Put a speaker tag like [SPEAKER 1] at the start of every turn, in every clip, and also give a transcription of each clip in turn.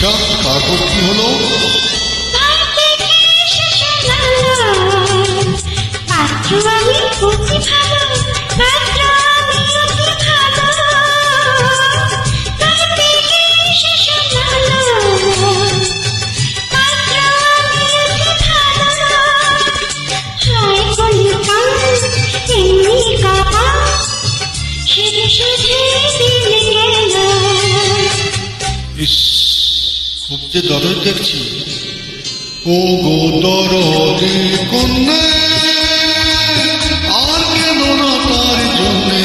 [SPEAKER 1] আচ্ছা, তারপর কি হলো?
[SPEAKER 2] পাত্র আমি অতি ভালো, পাত্র আমি অতি ভালো, তার থেকে শেষ হলো। পাত্র আমি অতি ভালো, হায় কলিকাল এমনি কাপা, সেধে সেধে দিন গেল।
[SPEAKER 1] ইস, খুব যে দরদ দেখছি। ও গো দরদি কন্যা, আর কেন না তার জন্যে,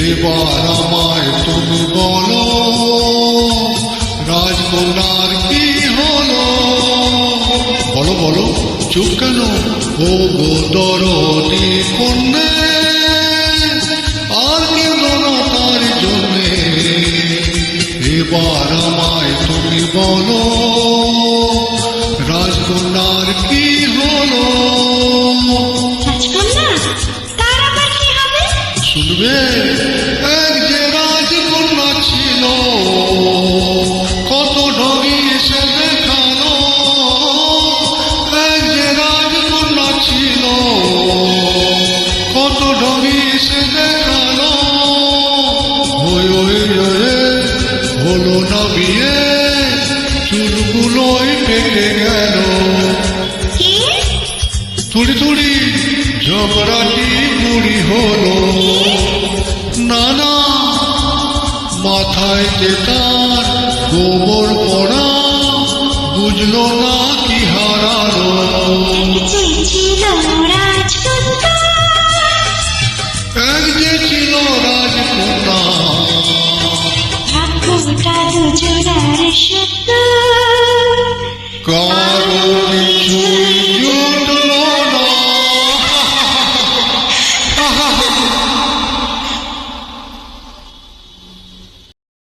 [SPEAKER 1] এবার আমায় তুমি বলো, রাজকন্যার কি হলো? বলো বলো, চুপ কেন? ও গো দরদি কন্যা, আর কেন না তার জন্যে, এবার আমায় তুমি বলো, রাজকন্যার কি হলো?
[SPEAKER 2] রাজকন্যা, তার আবার কি হবে?
[SPEAKER 1] শুনবে, এক যে রাজকন্যা ছিল, কত ঢঙি এসে দেখালো। এক যে রাজকন্যা ছিল, কত ঢঙি এসে দেখালো। হলো না বিয়ে, চুলগুলোই পেকে গেল।
[SPEAKER 2] কি?
[SPEAKER 1] তুড়ি তুড়ি ঝগড়াটি বুড়ি হলো। না না, মাথায় যে তার গোবর পড়া, বুঝলো না কি হারালো।
[SPEAKER 2] যে ছিল রাজকন্যা,
[SPEAKER 1] এক যে ছিল রাজকন্যা,
[SPEAKER 2] ভাগ্যটা দুজনার সত্য।